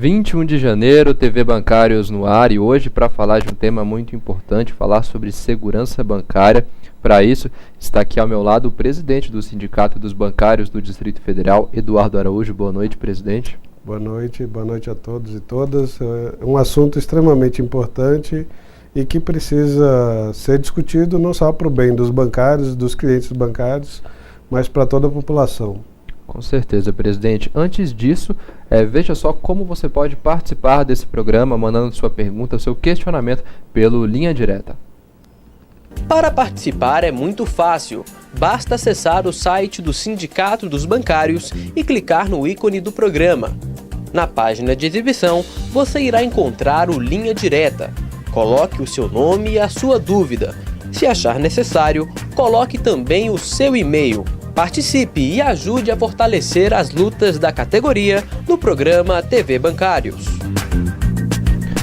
21 de janeiro, TV Bancários no ar, e hoje para falar de um tema muito importante, falar sobre segurança bancária. Para isso, está aqui ao meu lado o presidente do Sindicato dos Bancários do Distrito Federal, Eduardo Araújo. Boa noite, presidente. Boa noite a todos e todas. É um assunto extremamente importante e que precisa ser discutido não só para o bem dos bancários, dos clientes bancários, mas para toda a população. Com certeza, presidente. Antes disso, veja só como você pode participar desse programa, mandando sua pergunta, seu questionamento pelo Linha Direta. Para participar é muito fácil. Basta acessar o site do Sindicato dos Bancários e clicar no ícone do programa. Na página de exibição, você irá encontrar o Linha Direta. Coloque o seu nome e a sua dúvida. Se achar necessário, coloque também o seu e-mail. Participe e ajude a fortalecer as lutas da categoria no programa TV Bancários.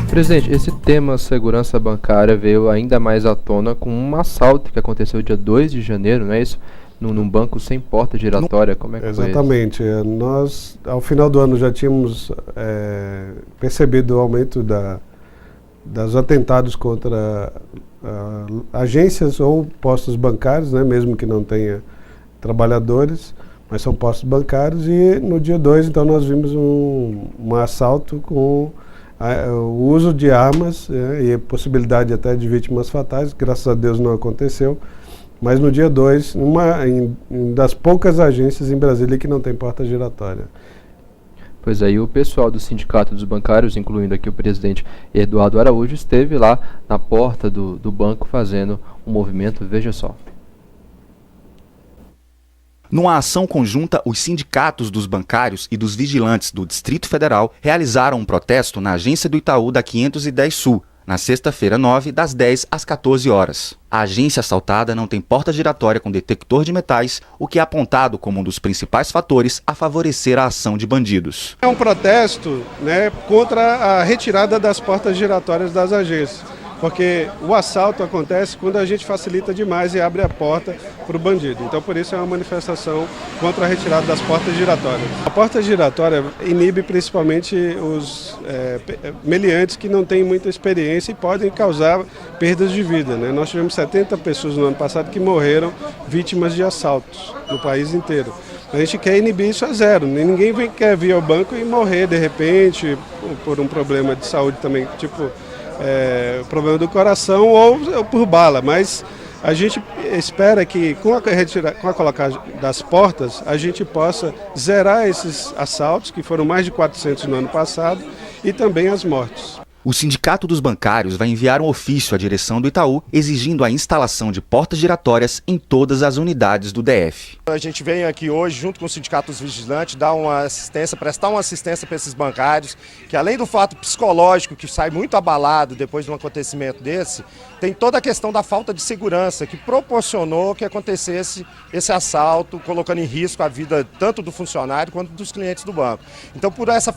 Presidente, esse tema segurança bancária veio ainda mais à tona com um assalto que aconteceu dia 2 de janeiro, não é isso? Num banco sem porta giratória, como é que foi? Exatamente. Nós, ao final do ano, já tínhamos percebido o aumento dos atentados contra agências ou postos bancários, né, mesmo que não tenha trabalhadores, mas são postos bancários, e no dia 2, então, nós vimos um assalto com o uso de armas e a possibilidade até de vítimas fatais. Graças a Deus não aconteceu, mas no dia 2, das poucas agências em Brasília que não tem porta giratória. Pois aí o pessoal do Sindicato dos Bancários, incluindo aqui o presidente Eduardo Araújo, esteve lá na porta do banco fazendo um movimento, veja só. Numa ação conjunta, os sindicatos dos bancários e dos vigilantes do Distrito Federal realizaram um protesto na agência do Itaú da 510 Sul, na sexta-feira 9, das 10 às 14 horas. A agência assaltada não tem porta giratória com detector de metais, o que é apontado como um dos principais fatores a favorecer a ação de bandidos. É um protesto, né, contra a retirada das portas giratórias das agências, porque o assalto acontece quando a gente facilita demais e abre a porta para o bandido. Então, por isso é uma manifestação contra a retirada das portas giratórias. A porta giratória inibe principalmente os meliantes que não têm muita experiência e podem causar perdas de vida, né? Nós tivemos 70 pessoas no ano passado que morreram vítimas de assaltos no país inteiro. A gente quer inibir isso a zero. Ninguém quer vir ao banco e morrer de repente por um problema de saúde também, tipo problema do coração ou por bala, mas a gente espera que com a colocagem das portas a gente possa zerar esses assaltos, que foram mais de 400 no ano passado, e também as mortes. O Sindicato dos Bancários vai enviar um ofício à direção do Itaú exigindo a instalação de portas giratórias em todas as unidades do DF. A gente vem aqui hoje, junto com o Sindicato dos Vigilantes, prestar uma assistência para esses bancários, que além do fato psicológico, que sai muito abalado depois de um acontecimento desse, tem toda a questão da falta de segurança que proporcionou que acontecesse esse assalto, colocando em risco a vida tanto do funcionário quanto dos clientes do banco. Então, por essa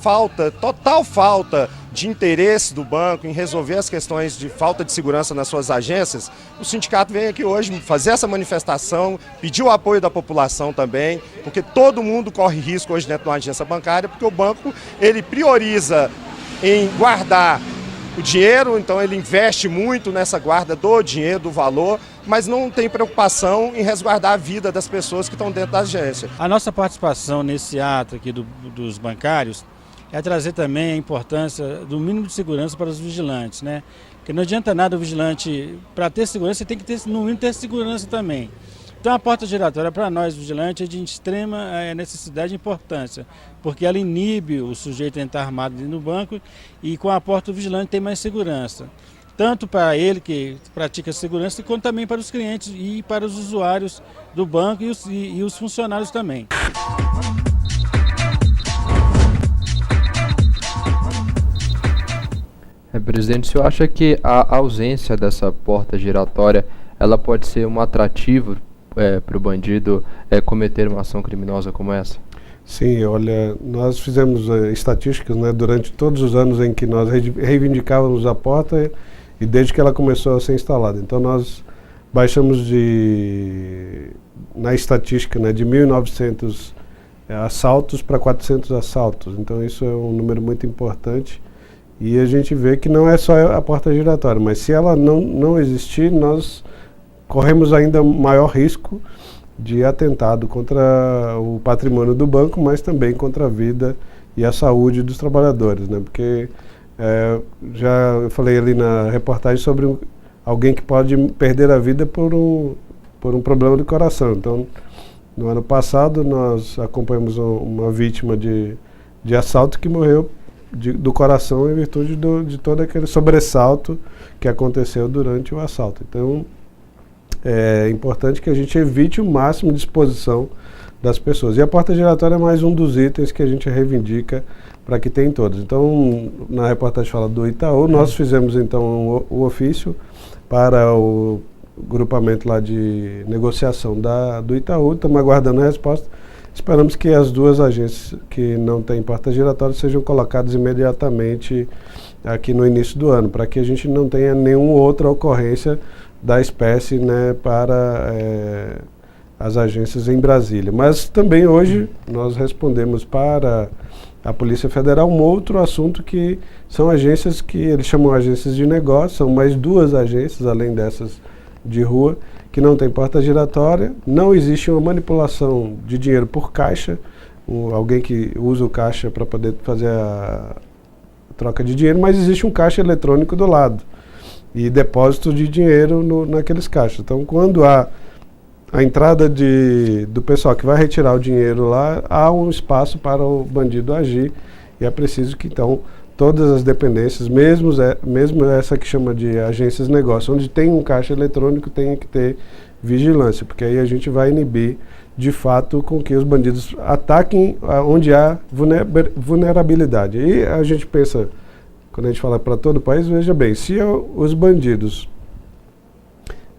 total falta de interesse do banco em resolver as questões de falta de segurança nas suas agências, o sindicato vem aqui hoje fazer essa manifestação, pedir o apoio da população também, porque todo mundo corre risco hoje dentro de uma agência bancária, porque o banco ele prioriza em guardar o dinheiro, então ele investe muito nessa guarda do dinheiro, do valor, mas não tem preocupação em resguardar a vida das pessoas que estão dentro da agência. A nossa participação nesse ato aqui dos bancários é trazer também a importância do mínimo de segurança para os vigilantes, né? Porque não adianta nada o vigilante, para ter segurança, você tem que ter, no mínimo, ter segurança também. Então a porta giratória para nós, vigilantes, é de extrema necessidade e importância, porque ela inibe o sujeito a entrar armado dentro do banco e com a porta o vigilante tem mais segurança. Tanto para ele que pratica segurança, quanto também para os clientes e para os usuários do banco e os funcionários também. Presidente, o senhor acha que a ausência dessa porta giratória ela pode ser um atrativo para o bandido cometer uma ação criminosa como essa? Sim, olha, nós fizemos estatísticas, né, durante todos os anos em que nós reivindicávamos a porta e desde que ela começou a ser instalada. Então nós baixamos na estatística, né, de 1.900 assaltos para 400 assaltos. Então isso é um número muito importante e a gente vê que não é só a porta giratória, mas se ela não existir, nós corremos ainda maior risco de atentado contra o patrimônio do banco, mas também contra a vida e a saúde dos trabalhadores, né? Porque já eu falei ali na reportagem sobre alguém que pode perder a vida por um problema de coração. Então, no ano passado, nós acompanhamos uma vítima de assalto que morreu do coração em virtude de todo aquele sobressalto que aconteceu durante o assalto. Então, é importante que a gente evite o máximo de exposição das pessoas. E a porta giratória é mais um dos itens que a gente reivindica para que tenham todos. Então, na reportagem fala do Itaú, nós fizemos então o ofício para o grupamento lá de negociação do Itaú, estamos aguardando a resposta. Esperamos que as duas agências que não têm porta giratória sejam colocadas imediatamente aqui no início do ano, para que a gente não tenha nenhuma outra ocorrência da espécie, né, para as agências em Brasília. Mas também hoje nós respondemos para a Polícia Federal um outro assunto que são agências que eles chamam agências de negócio, são mais duas agências, além dessas de rua, que não tem porta giratória, não existe uma manipulação de dinheiro por caixa, alguém que usa o caixa para poder fazer a troca de dinheiro, mas existe um caixa eletrônico do lado e depósito de dinheiro naqueles caixas. Então, quando há a entrada do pessoal que vai retirar o dinheiro lá, há um espaço para o bandido agir e é preciso que, então, todas as dependências, mesmo essa que chama de agências de negócio, onde tem um caixa eletrônico, tem que ter vigilância, porque aí a gente vai inibir, de fato, com que os bandidos ataquem onde há vulnerabilidade. E a gente pensa, quando a gente fala para todo o país, veja bem, se os bandidos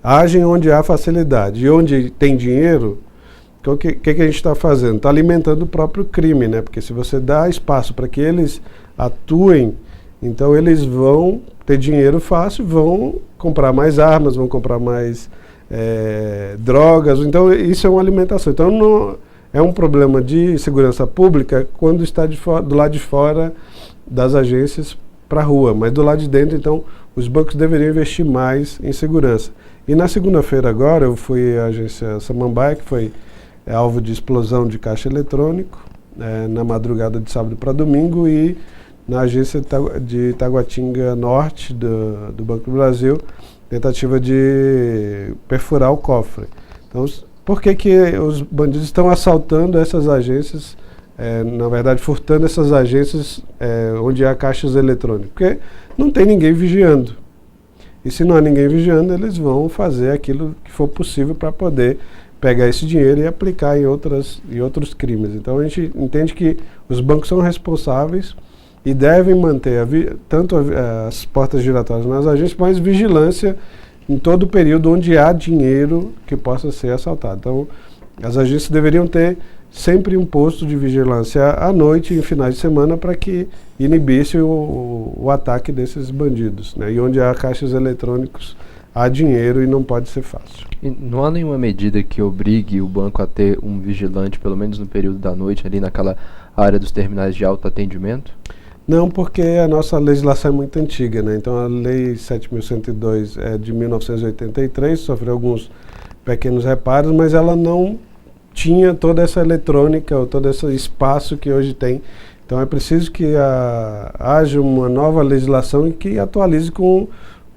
agem onde há facilidade e onde tem dinheiro, o que a gente está fazendo? Está alimentando o próprio crime, né? Porque se você dá espaço para que eles atuem, então eles vão ter dinheiro fácil, vão comprar mais armas, vão comprar mais drogas. Então isso é uma alimentação. Então não é um problema de segurança pública quando está do lado de fora das agências para a rua, mas do lado de dentro, então, os bancos deveriam investir mais em segurança. E na segunda-feira agora, eu fui à agência Samambaia, que foi alvo de explosão de caixa eletrônico, na madrugada de sábado para domingo, e na agência de Taguatinga Norte, do Banco do Brasil, tentativa de perfurar o cofre. Então, por que os bandidos estão assaltando essas agências, na verdade, furtando essas agências onde há caixas eletrônicos? Porque não tem ninguém vigiando. E se não há ninguém vigiando, eles vão fazer aquilo que for possível para poder pegar esse dinheiro e aplicar em outros crimes. Então a gente entende que os bancos são responsáveis e devem manter tanto as portas giratórias nas agências, mas vigilância em todo o período onde há dinheiro que possa ser assaltado. Então as agências deveriam ter sempre um posto de vigilância à noite e em finais de semana para que inibisse o ataque desses bandidos, né? E onde há caixas eletrônicos, há dinheiro e não pode ser fácil. E não há nenhuma medida que obrigue o banco a ter um vigilante, pelo menos no período da noite, ali naquela área dos terminais de autoatendimento? Não, porque a nossa legislação é muito antiga, né? Então a Lei 7.102 é de 1983, sofreu alguns pequenos reparos, mas ela não tinha toda essa eletrônica, ou todo esse espaço que hoje tem. Então é preciso que haja uma nova legislação e que atualize com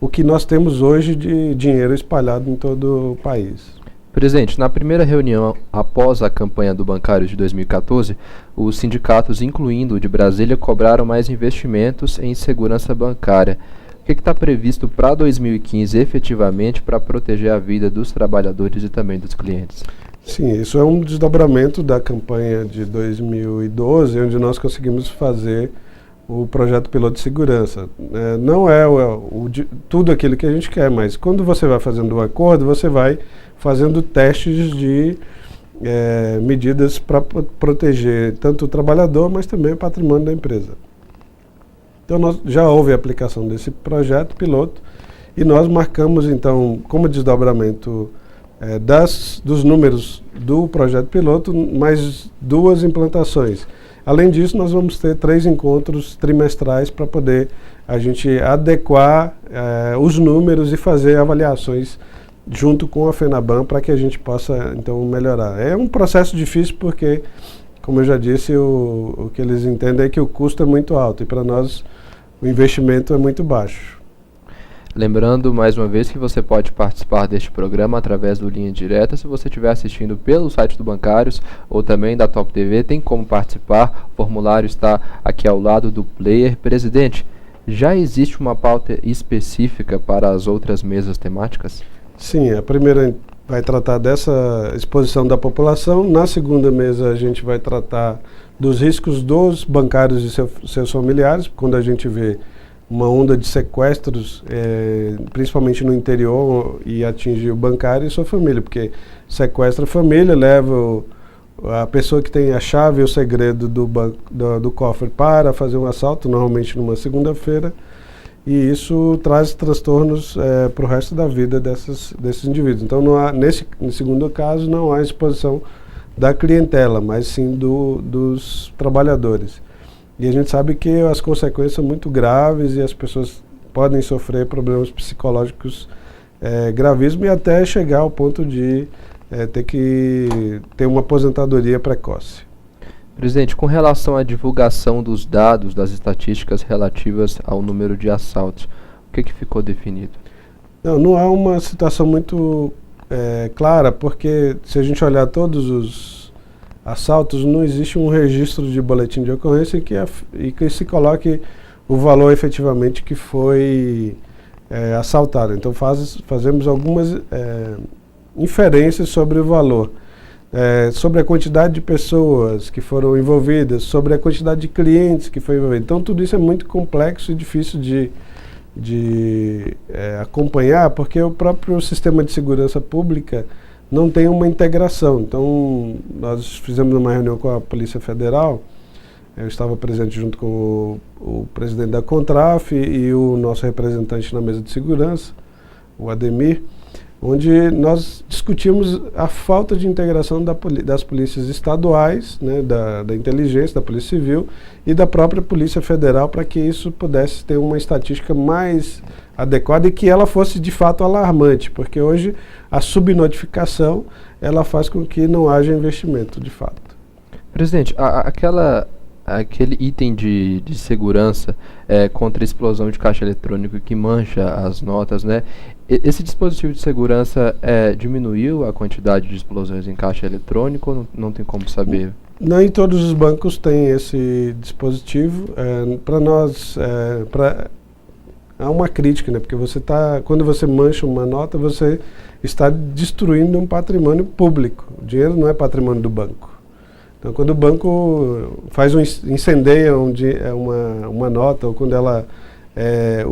o que nós temos hoje de dinheiro espalhado em todo o país. Presidente, na primeira reunião após a campanha do bancário de 2014, os sindicatos, incluindo o de Brasília, cobraram mais investimentos em segurança bancária. O que está previsto para 2015 efetivamente para proteger a vida dos trabalhadores e também dos clientes? Sim, isso é um desdobramento da campanha de 2012, onde nós conseguimos fazer o projeto piloto de segurança. Não é tudo aquilo que a gente quer, mas quando você vai fazendo um acordo, você vai fazendo testes de medidas para proteger tanto o trabalhador, mas também o patrimônio da empresa. Então já houve a aplicação desse projeto piloto e nós marcamos então como desdobramento dos números do projeto piloto, mais 2 implantações. Além disso, nós vamos ter 3 encontros trimestrais para poder a gente adequar os números e fazer avaliações junto com a FENABAN para que a gente possa, então, melhorar. É um processo difícil porque, como eu já disse, o que eles entendem é que o custo é muito alto e para nós o investimento é muito baixo. Lembrando mais uma vez que você pode participar deste programa através do Linha Direta. Se você estiver assistindo pelo site do Bancários ou também da Top TV, tem como participar. O formulário está aqui ao lado do player. Presidente, já existe uma pauta específica para as outras mesas temáticas? Sim, a primeira vai tratar dessa exposição da população. Na segunda mesa a gente vai tratar dos riscos dos bancários e seus familiares, quando a gente vê uma onda de sequestros, principalmente no interior, e atingir o bancário e sua família, porque sequestra a família, leva a pessoa que tem a chave e o segredo do cofre para fazer um assalto, normalmente numa segunda-feira, e isso traz transtornos para o resto da vida desses indivíduos. Então, nesse segundo caso, não há exposição da clientela, mas sim dos trabalhadores. E a gente sabe que as consequências são muito graves e as pessoas podem sofrer problemas psicológicos gravíssimos e até chegar ao ponto de ter que ter uma aposentadoria precoce. Presidente, com relação à divulgação dos dados, das estatísticas relativas ao número de assaltos, o que ficou definido? Não há uma situação muito clara, porque se a gente olhar todos os assaltos, não existe um registro de boletim de ocorrência e que se coloque o valor efetivamente que foi assaltado. Então fazemos algumas inferências sobre o valor, sobre a quantidade de pessoas que foram envolvidas, sobre a quantidade de clientes que foi envolvido. Então tudo isso é muito complexo e difícil de acompanhar, porque o próprio sistema de segurança pública não tem uma integração. Então, nós fizemos uma reunião com a Polícia Federal, eu estava presente junto com o presidente da Contraf e o nosso representante na mesa de segurança, o Ademir, onde nós discutimos a falta de integração das polícias estaduais, né, da inteligência, da Polícia Civil e da própria Polícia Federal, para que isso pudesse ter uma estatística mais adequada e que ela fosse de fato alarmante, porque hoje a subnotificação ela faz com que não haja investimento de fato. Presidente, aquele item de segurança contra a explosão de caixa eletrônico que mancha as notas, né? Esse dispositivo de segurança diminuiu a quantidade de explosões em caixa eletrônico ou não tem como saber? Nem todos os bancos têm esse dispositivo. Para nós, há uma crítica, né? Porque quando você mancha uma nota, você está destruindo um patrimônio público. O dinheiro não é patrimônio do banco. Então, quando o banco incendeia uma nota, ou quando ela é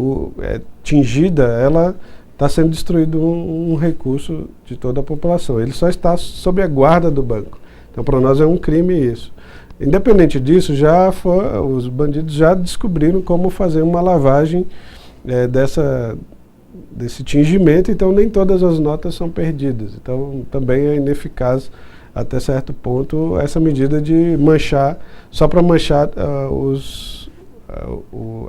tingida, ela está sendo destruído um recurso de toda a população. Ele só está sob a guarda do banco. Então, para nós é um crime isso. Independente disso, os bandidos já descobriram como fazer uma lavagem desse tingimento, então nem todas as notas são perdidas. Então, também é ineficaz até certo ponto essa medida de manchar, só para manchar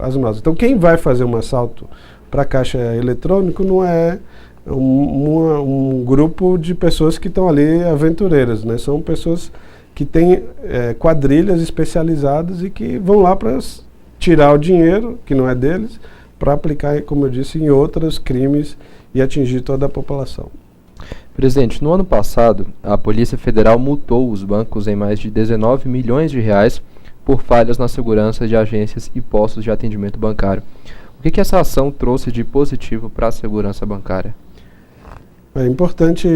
as notas. Então, quem vai fazer um assalto para caixa eletrônico não é um grupo de pessoas que estão ali aventureiras, né? São pessoas que têm quadrilhas especializadas e que vão lá para tirar o dinheiro, que não é deles, para aplicar, como eu disse, em outros crimes e atingir toda a população. Presidente, no ano passado, a Polícia Federal multou os bancos em mais de 19 milhões de reais por falhas na segurança de agências e postos de atendimento bancário. O que essa ação trouxe de positivo para a segurança bancária? É importante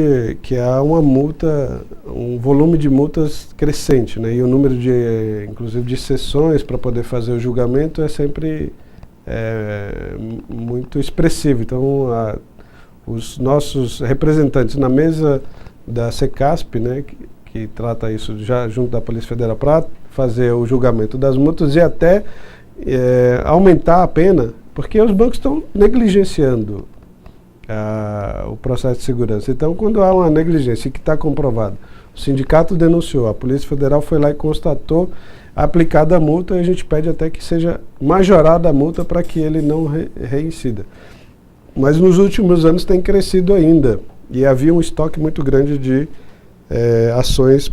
que há uma multa, um volume de multas crescente, né? E o número inclusive de sessões para poder fazer o julgamento é sempre muito expressivo. Então, os nossos representantes na mesa da Secasp, né, que trata isso já junto da Polícia Federal para fazer o julgamento das multas e até aumentar a pena, porque os bancos estão negligenciando o processo de segurança. Então, quando há uma negligência que está comprovada, o sindicato denunciou, a Polícia Federal foi lá e constatou, aplicada a multa, e a gente pede até que seja majorada a multa para que ele não reincida. Mas nos últimos anos tem crescido ainda, e havia um estoque muito grande de ações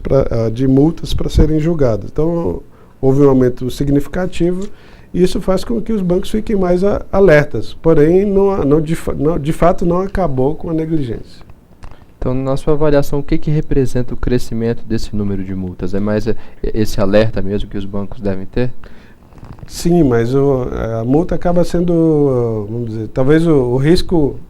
de multas para serem julgadas. Então, houve um aumento significativo, e isso faz com que os bancos fiquem mais alertas, porém, de fato, não acabou com a negligência. Então, na sua avaliação, o que representa o crescimento desse número de multas? É mais esse alerta mesmo que os bancos devem ter? Sim, mas a multa acaba sendo, vamos dizer, talvez o risco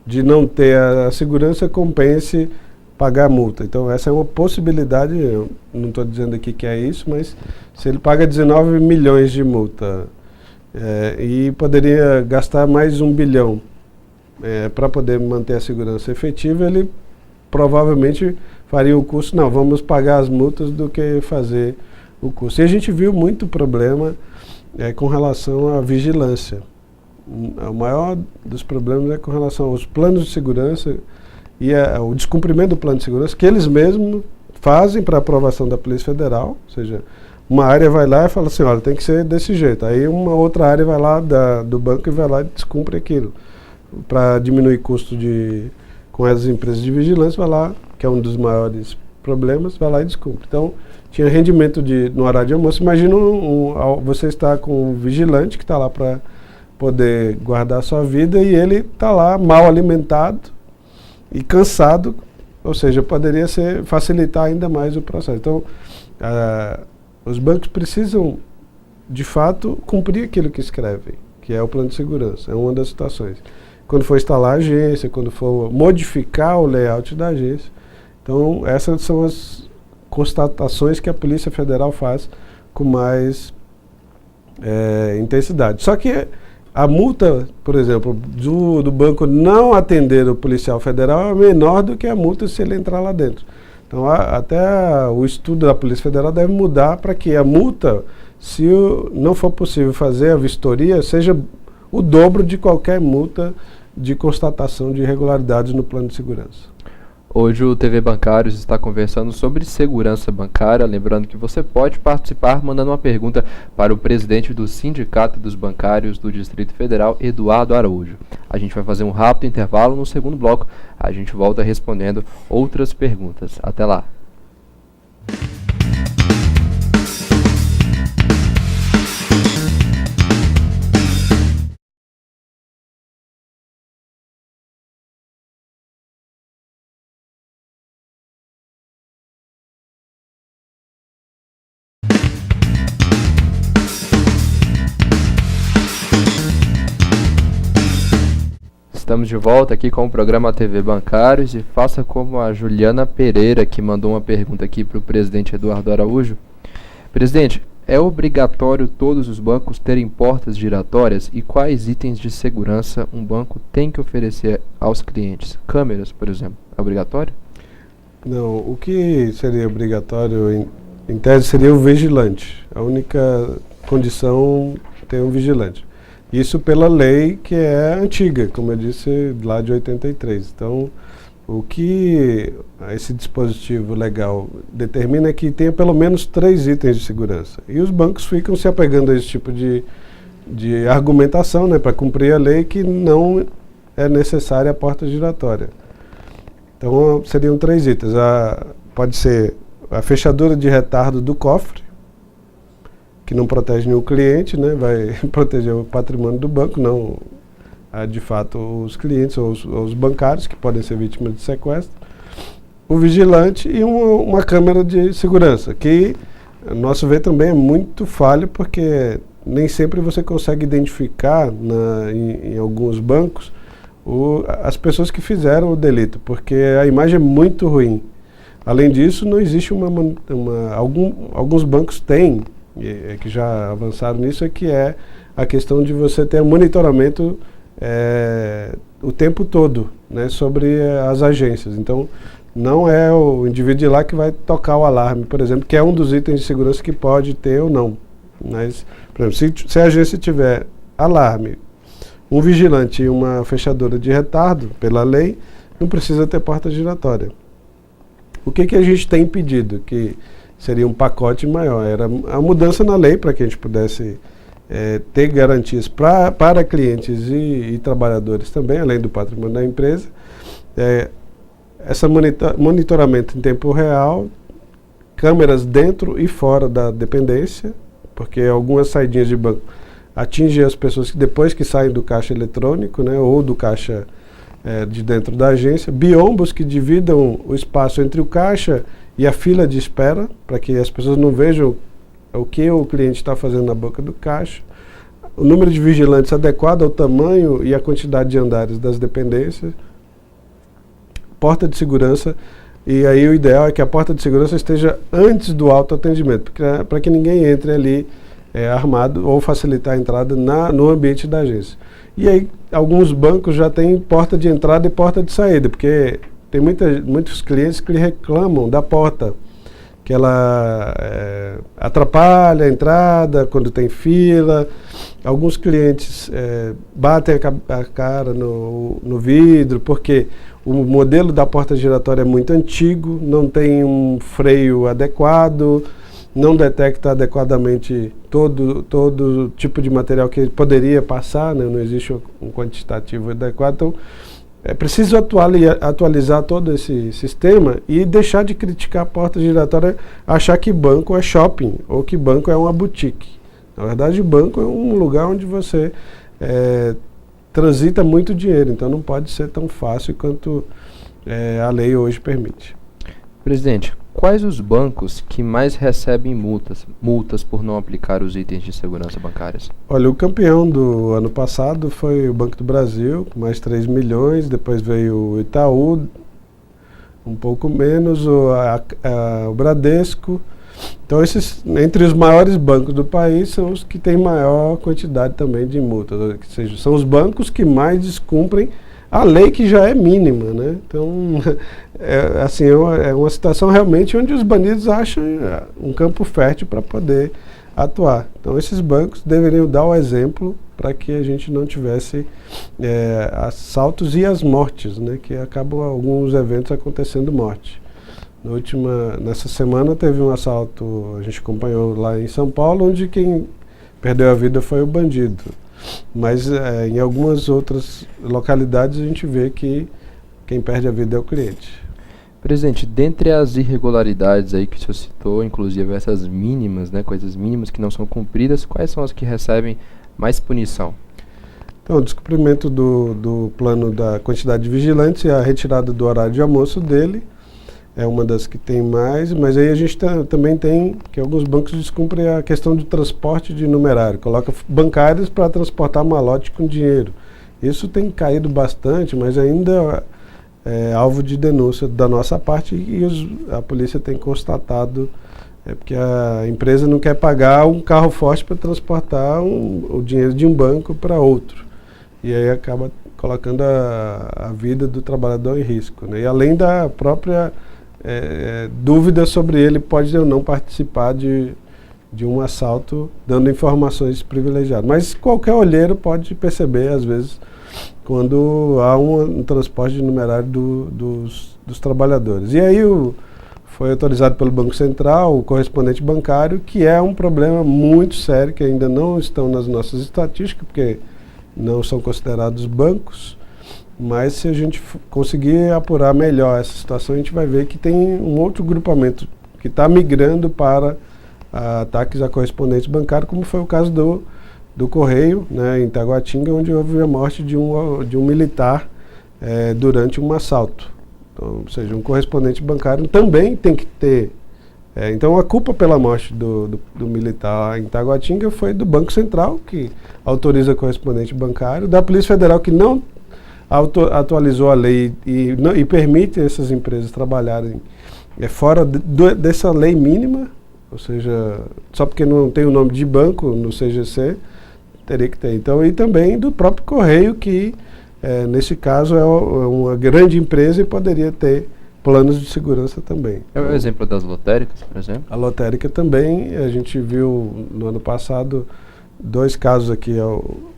de não ter a segurança compense pagar a multa. Então, essa é uma possibilidade, eu não estou dizendo aqui que é isso, mas se ele paga 19 milhões de multa e poderia gastar mais 1 bilhão para poder manter a segurança efetiva, ele provavelmente faria o custo, não, vamos pagar as multas do que fazer o custo. E a gente viu muito problema com relação à vigilância. O maior dos problemas é com relação aos planos de segurança e o descumprimento do plano de segurança, que eles mesmos fazem para aprovação da Polícia Federal, ou seja, uma área vai lá e fala assim, olha, tem que ser desse jeito. Aí uma outra área vai lá do banco e vai lá e descumpre aquilo. Para diminuir custo com as empresas de vigilância, vai lá, que é um dos maiores problemas, vai lá e descumpre. Então, tinha rendimento no horário de almoço. Imagina você estar com um vigilante que está lá para poder guardar a sua vida e ele está lá mal alimentado e cansado, ou seja, poderia facilitar ainda mais o processo. Então, os bancos precisam, de fato, cumprir aquilo que escrevem, que é o plano de segurança, é uma das situações. Quando for instalar a agência, quando for modificar o layout da agência. Então, essas são as constatações que a Polícia Federal faz com mais intensidade. Só que a multa, por exemplo, do banco não atender o policial federal é menor do que a multa se ele entrar lá dentro. Então, até o estudo da Polícia Federal deve mudar para que a multa, se não for possível fazer a vistoria, seja o dobro de qualquer multa de constatação de irregularidades no plano de segurança. Hoje o TV Bancários está conversando sobre segurança bancária, lembrando que você pode participar mandando uma pergunta para o presidente do Sindicato dos Bancários do Distrito Federal, Eduardo Araújo. A gente vai fazer um rápido intervalo, no segundo bloco a gente volta respondendo outras perguntas. Até lá! Estamos de volta aqui com o programa TV Bancários e faça como a Juliana Pereira, que mandou uma pergunta aqui para o presidente Eduardo Araújo. Presidente, é obrigatório todos os bancos terem portas giratórias e quais itens de segurança um banco tem que oferecer aos clientes? Câmeras, por exemplo, é obrigatório? Não, o que seria obrigatório em tese seria o vigilante. A única condição é ter um vigilante. Isso pela lei que é antiga, como eu disse, lá de 83. Então, o que esse dispositivo legal determina é que tenha pelo menos 3 itens de segurança. E os bancos ficam se apegando a esse tipo de argumentação, né, para cumprir a lei, que não é necessária a porta giratória. Então, seriam 3 itens. Pode ser a fechadura de retardo do cofre, que não protege nenhum cliente, né, vai proteger o patrimônio do banco, não, de fato, os clientes ou os bancários, que podem ser vítimas de sequestro, o vigilante e uma câmera de segurança, que, a nosso ver, também é muito falho, porque nem sempre você consegue identificar em alguns bancos as pessoas que fizeram o delito, porque a imagem é muito ruim. Além disso, não existe alguns bancos têm, que já avançaram nisso, que é a questão de você ter um monitoramento o tempo todo, né, sobre as agências. Então, não é o indivíduo lá que vai tocar o alarme, por exemplo, que é um dos itens de segurança que pode ter ou não. Mas, por exemplo, se a agência tiver alarme, um vigilante e uma fechadura de retardo, pela lei, não precisa ter porta giratória. O que a gente tem pedido? Que seria um pacote maior, era a mudança na lei para que a gente pudesse ter garantias para clientes e trabalhadores também, além do patrimônio da empresa. Esse monitoramento em tempo real, câmeras dentro e fora da dependência, porque algumas saidinhas de banco atingem as pessoas que depois que saem do caixa eletrônico, né, ou do caixa de dentro da agência, biombos que dividam o espaço entre o caixa e a fila de espera, para que as pessoas não vejam o que o cliente está fazendo na boca do caixa, o número de vigilantes adequado ao tamanho e à quantidade de andares das dependências, porta de segurança, e aí o ideal é que a porta de segurança esteja antes do autoatendimento, para que ninguém entre ali armado ou facilitar a entrada no ambiente da agência. E aí alguns bancos já têm porta de entrada e porta de saída, porque tem muitos clientes que reclamam da porta, que ela atrapalha a entrada quando tem fila. Alguns clientes batem a cara no vidro, porque o modelo da porta giratória é muito antigo, não tem um freio adequado, não detecta adequadamente todo tipo de material que poderia passar, né? Não existe um quantitativo adequado. Então, é preciso atualizar todo esse sistema e deixar de criticar a porta giratória, achar que banco é shopping ou que banco é uma boutique. Na verdade, o banco é um lugar onde você transita muito dinheiro, então não pode ser tão fácil quanto a lei hoje permite. Presidente, quais os bancos que mais recebem multas por não aplicar os itens de segurança bancários? Olha, o campeão do ano passado foi o Banco do Brasil, com mais 3 milhões, depois veio o Itaú, um pouco menos, o Bradesco. Então, esses, entre os maiores bancos do país, são os que têm maior quantidade também de multas, ou seja, são os bancos que mais descumprem a lei, que já é mínima, né? Então, é uma situação realmente onde os bandidos acham um campo fértil para poder atuar. Então, esses bancos deveriam dar o exemplo para que a gente não tivesse assaltos e as mortes, né? Que acabam alguns eventos acontecendo morte. Nessa semana teve um assalto, a gente acompanhou lá em São Paulo, onde quem perdeu a vida foi o bandido. Mas em algumas outras localidades a gente vê que quem perde a vida é o cliente. Presidente, dentre as irregularidades aí que o senhor citou, inclusive essas mínimas, né, coisas mínimas que não são cumpridas, quais são as que recebem mais punição? Então, o descumprimento do plano da quantidade de vigilantes e a retirada do horário de almoço dele é uma das que tem mais, mas aí a gente também tem que alguns bancos descumprem a questão do transporte de numerário, coloca bancários para transportar malote com dinheiro. Isso tem caído bastante, mas ainda é alvo de denúncia da nossa parte, e a polícia tem constatado, porque a empresa não quer pagar um carro forte para transportar o dinheiro de um banco para outro, e aí acaba colocando a vida do trabalhador em risco, né? E além da própria dúvida sobre ele pode ou não participar de um assalto dando informações privilegiadas. Mas qualquer olheiro pode perceber, às vezes, quando há um transporte de numerário dos trabalhadores. E aí foi autorizado pelo Banco Central o correspondente bancário, que é um problema muito sério, que ainda não estão nas nossas estatísticas, porque não são considerados bancos. Mas se a gente conseguir apurar melhor essa situação, a gente vai ver que tem um outro grupamento que está migrando para ataques a correspondentes bancários, como foi o caso do Correio, né, em Taguatinga, onde houve a morte de um militar durante um assalto. Então, ou seja, um correspondente bancário também tem que ter. Então, a culpa pela morte do militar em Taguatinga foi do Banco Central, que autoriza correspondente bancário, da Polícia Federal, que não atualizou a lei e permite essas empresas trabalharem fora dessa lei mínima, ou seja, só porque não tem o nome de banco no CGC, teria que ter. Então, e também do próprio Correio, que nesse caso é uma grande empresa e poderia ter planos de segurança também. É o exemplo das lotéricas, por exemplo? A lotérica também, a gente viu no ano passado 2 casos aqui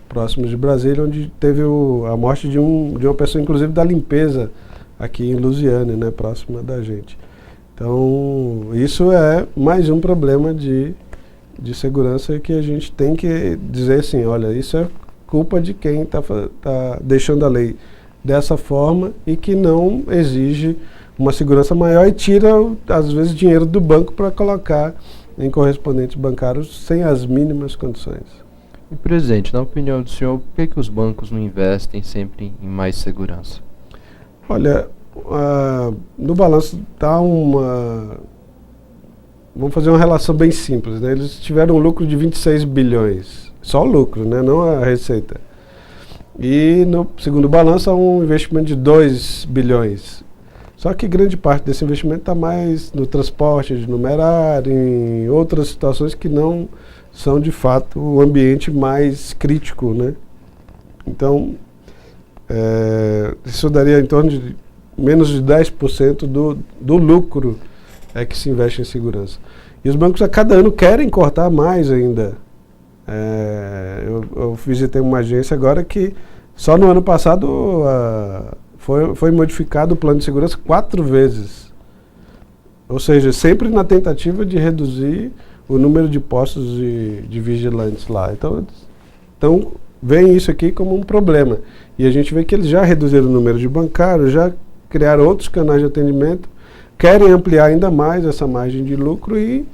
próximos de Brasília, onde teve a morte de uma pessoa, inclusive da limpeza, aqui em Lusiânia, né, próxima da gente. Então, isso é mais um problema de segurança que a gente tem que dizer assim, olha, isso é culpa de quem está deixando a lei dessa forma e que não exige uma segurança maior e tira, às vezes, dinheiro do banco para colocar em correspondentes bancários sem as mínimas condições. E, presidente, na opinião do senhor, por que os bancos não investem sempre em mais segurança? Olha, no balanço está vamos fazer uma relação bem simples, né? Eles tiveram um lucro de 26 bilhões, só o lucro, né? Não a receita. E no segundo balanço há um investimento de 2 bilhões. Só que grande parte desse investimento está mais no transporte de numerário, em outras situações que não são de fato o ambiente mais crítico, né? Então, isso daria em torno de menos de 10% do lucro que se investe em segurança. E os bancos a cada ano querem cortar mais ainda. Eu visitei uma agência agora que só no ano passado foi modificado o plano de segurança 4 vezes. Ou seja, sempre na tentativa de reduzir o número de postos de vigilantes lá. Então veem isso aqui como um problema. E a gente vê que eles já reduziram o número de bancários, já criaram outros canais de atendimento, querem ampliar ainda mais essa margem de lucro e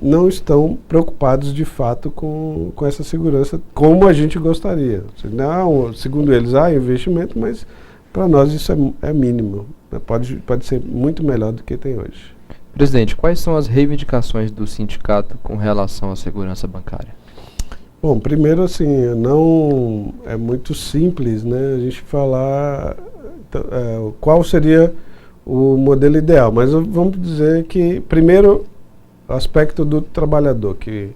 não estão preocupados de fato com essa segurança como a gente gostaria. Não, segundo eles, há investimento, mas para nós isso é mínimo. Pode ser muito melhor do que tem hoje. Presidente, quais são as reivindicações do sindicato com relação à segurança bancária? Bom, primeiro assim, não é muito simples, né, a gente falar qual seria o modelo ideal, mas vamos dizer que, primeiro, o aspecto do trabalhador, que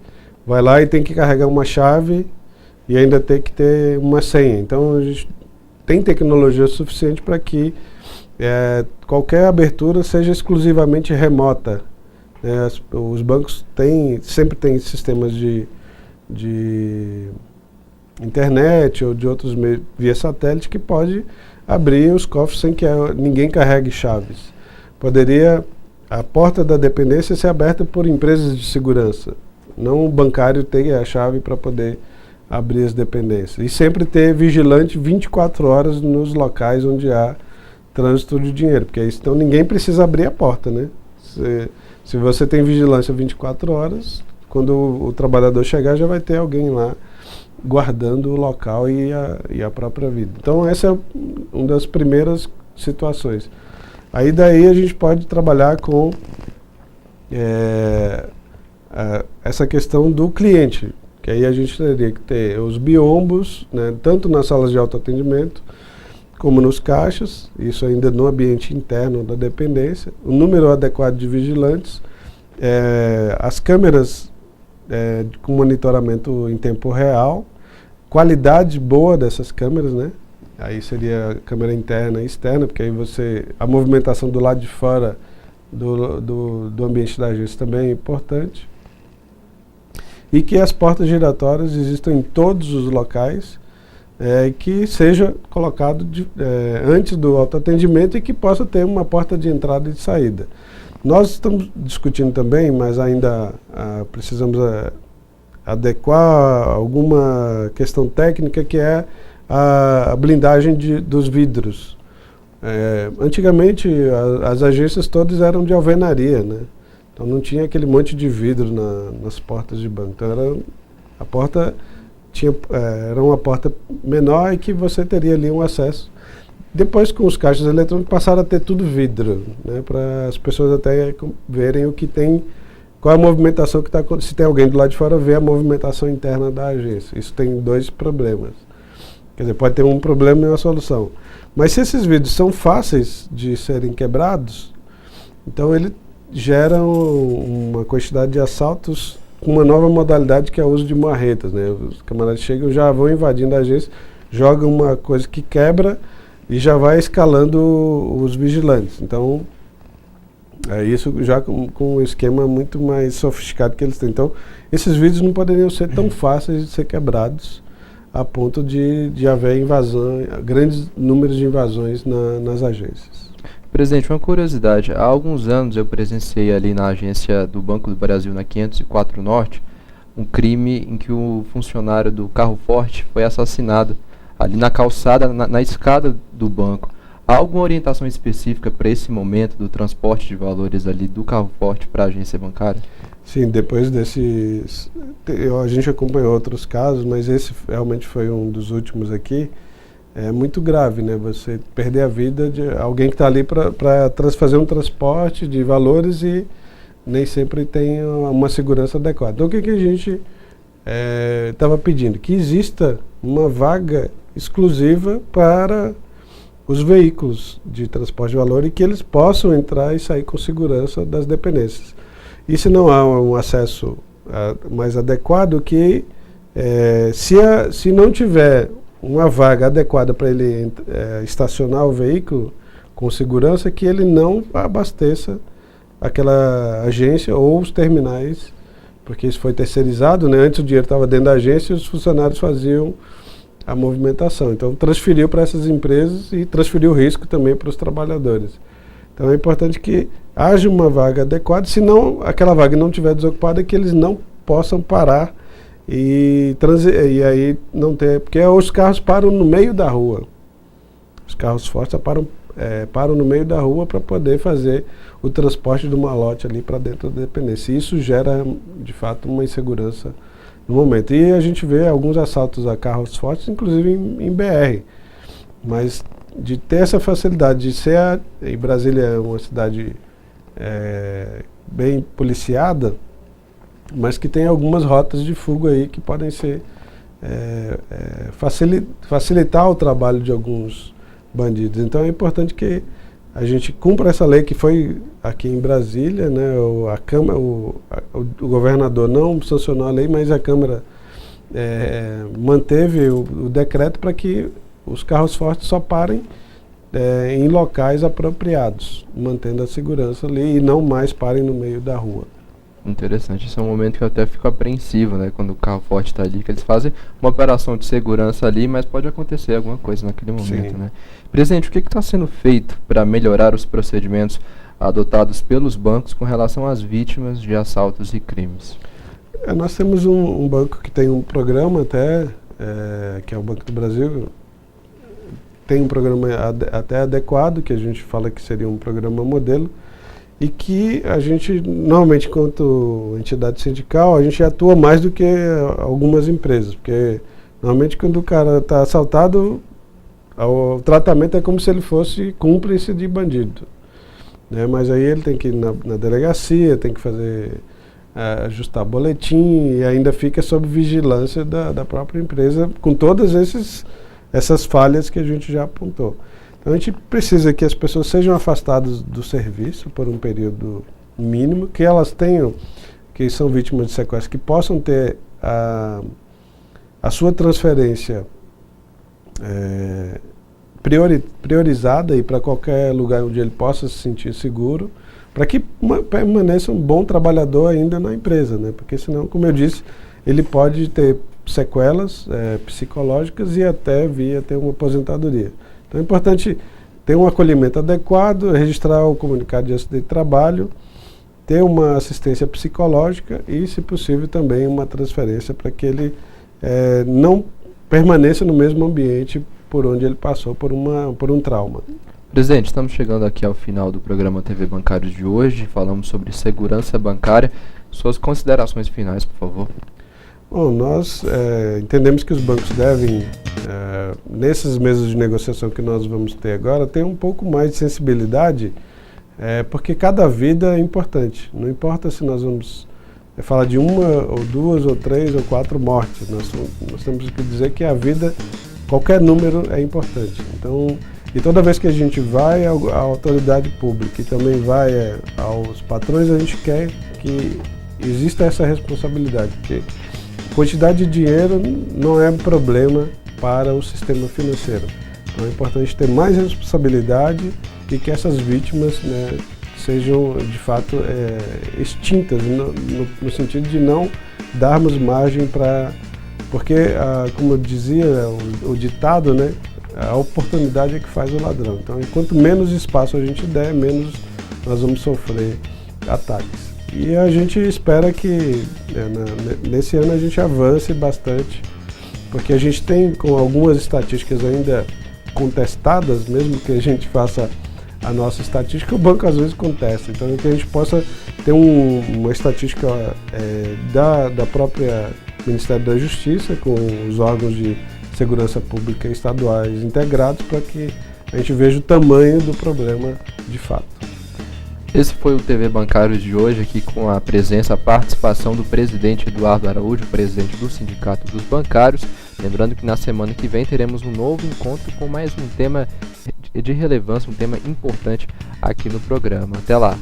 vai lá e tem que carregar uma chave e ainda tem que ter uma senha. Então, a gente tem tecnologia suficiente para que qualquer abertura seja exclusivamente remota. Os bancos sempre têm sistemas de internet ou de outros meios via satélite que pode abrir os cofres sem que ninguém carregue chaves. Poderia a porta da dependência ser aberta por empresas de segurança, não o bancário ter a chave para poder abrir as dependências. E sempre ter vigilante 24 horas nos locais onde há trânsito de dinheiro, porque aí então ninguém precisa abrir a porta, né? Se você tem vigilância 24 horas, quando o trabalhador chegar já vai ter alguém lá guardando o local e a própria vida. Então essa é uma das primeiras situações. Aí daí a gente pode trabalhar com essa questão do cliente, que aí a gente teria que ter os biombos, né, tanto nas salas de autoatendimento como nos caixas, isso ainda no ambiente interno da dependência, o número adequado de vigilantes, as câmeras com monitoramento em tempo real, qualidade boa dessas câmeras, né? Aí seria câmera interna e externa, porque aí a movimentação do lado de fora do ambiente da agência também é importante. E que as portas giratórias existam em todos os locais, que seja colocado antes do autoatendimento e que possa ter uma porta de entrada e de saída. Nós estamos discutindo também, mas ainda precisamos adequar alguma questão técnica, que é a blindagem dos vidros. Antigamente as agências todas eram de alvenaria, né? Então não tinha aquele monte de vidro nas portas de banco. Então a porta era uma porta menor e que você teria ali um acesso. Depois, com os caixas eletrônicos, passaram a ter tudo vidro, né, para as pessoas até verem o que tem, qual a movimentação que está acontecendo. Se tem alguém do lado de fora, ver a movimentação interna da agência. Isso tem 2 problemas. Quer dizer, pode ter um problema e uma solução. Mas se esses vidros são fáceis de serem quebrados, então ele gera uma quantidade de assaltos com uma nova modalidade, que é o uso de marretas, né? Os camaradas chegam, já vão invadindo a agência, jogam uma coisa que quebra e já vai escalando os vigilantes. Então, Isso já com um esquema muito mais sofisticado que eles têm. Então, esses vídeos não poderiam ser tão fáceis de ser quebrados a ponto de haver invasão, grandes números de invasões nas agências. Presidente, uma curiosidade. Há alguns anos eu presenciei ali na agência do Banco do Brasil, na 504 Norte, um crime em que o funcionário do Carro Forte foi assassinado ali na calçada, na escada do banco. Há alguma orientação específica para esse momento do transporte de valores ali do Carro Forte para a agência bancária? Sim, depois desses... A gente acompanhou outros casos, mas esse realmente foi um dos últimos aqui. É muito grave, né? Você perder a vida de alguém que está ali para fazer um transporte de valores e nem sempre tem uma segurança adequada. Então, o que a gente estava pedindo? Que exista uma vaga exclusiva para os veículos de transporte de valor e que eles possam entrar e sair com segurança das dependências. E se não há um acesso mais adequado, que se não tiver uma vaga adequada para ele estacionar o veículo com segurança, que ele não abasteça aquela agência ou os terminais, porque isso foi terceirizado, né? Antes o dinheiro estava dentro da agência e os funcionários faziam a movimentação. Então transferiu para essas empresas e transferiu o risco também para os trabalhadores. Então é importante que haja uma vaga adequada, se não aquela vaga não estiver desocupada, que eles não possam parar e aí não ter, porque os carros param no meio da rua. Os carros fortes param no meio da rua para poder fazer o transporte do malote ali para dentro da dependência. Isso gera, de fato, uma insegurança no momento. E a gente vê alguns assaltos a carros fortes, inclusive em BR. Mas de ter essa facilidade de ser, e Brasília é uma cidade bem policiada, mas que tem algumas rotas de fuga aí que podem ser facilitar o trabalho de alguns bandidos. Então é importante que a gente cumpra essa lei que foi aqui em Brasília, né? O governador não sancionou a lei, mas a Câmara manteve o decreto para que os carros fortes só parem em locais apropriados, mantendo a segurança ali e não mais parem no meio da rua. Interessante, esse é um momento que eu até fico apreensivo, né, quando o carro forte está ali, que eles fazem uma operação de segurança ali, mas pode acontecer alguma coisa naquele momento, Sim. né? Presidente, o que está sendo feito para melhorar os procedimentos adotados pelos bancos com relação às vítimas de assaltos e crimes? Nós temos um banco que tem um programa até, que é o Banco do Brasil, tem um programa até adequado, que a gente fala que seria um programa modelo, e que a gente, normalmente, enquanto entidade sindical, a gente atua mais do que algumas empresas, porque normalmente quando o cara está assaltado, o tratamento é como se ele fosse cúmplice de bandido, né? Mas aí ele tem que ir na delegacia, tem que fazer, ajustar boletim e ainda fica sob vigilância da própria empresa, com todas essas falhas que a gente já apontou. Então a gente precisa que as pessoas sejam afastadas do serviço por um período mínimo, que elas tenham, que são vítimas de sequestro, que possam ter a sua transferência priorizada e para qualquer lugar onde ele possa se sentir seguro, para que permaneça um bom trabalhador ainda na empresa, né? Porque senão, como eu disse, ele pode ter sequelas psicológicas e até vir a ter uma aposentadoria. Então é importante ter um acolhimento adequado, registrar o comunicado de acidente de trabalho, ter uma assistência psicológica e, se possível, também uma transferência para que ele não permaneça no mesmo ambiente por onde ele passou por um trauma. Presidente, estamos chegando aqui ao final do programa TV Bancários de hoje. Falamos sobre segurança bancária. Suas considerações finais, por favor. Bom, nós entendemos que os bancos devem, nessas mesas de negociação que nós vamos ter agora, ter um pouco mais de sensibilidade, porque cada vida é importante. Não importa se nós vamos falar de uma, ou duas, ou três, ou quatro mortes. Nós temos que dizer que a vida, qualquer número é importante. Então, e toda vez que a gente vai à autoridade pública e também vai aos patrões, a gente quer que exista essa responsabilidade, porque quantidade de dinheiro não é um problema para o sistema financeiro. Então é importante ter mais responsabilidade e que essas vítimas, né, sejam de fato extintas, no sentido de não darmos margem para... Porque, como eu dizia, o ditado, né, a oportunidade é que faz o ladrão. Então, quanto menos espaço a gente der, menos nós vamos sofrer ataques. E a gente espera que nesse ano a gente avance bastante, porque a gente tem, com algumas estatísticas ainda contestadas, mesmo que a gente faça a nossa estatística, o banco às vezes contesta. Então, que a gente possa ter uma estatística da própria Ministério da Justiça, com os órgãos de segurança pública estaduais integrados, para que a gente veja o tamanho do problema de fato. Esse foi o TV Bancários de hoje, aqui com a participação do presidente Eduardo Araújo, presidente do Sindicato dos Bancários. Lembrando que na semana que vem teremos um novo encontro com mais um tema de relevância, um tema importante aqui no programa. Até lá!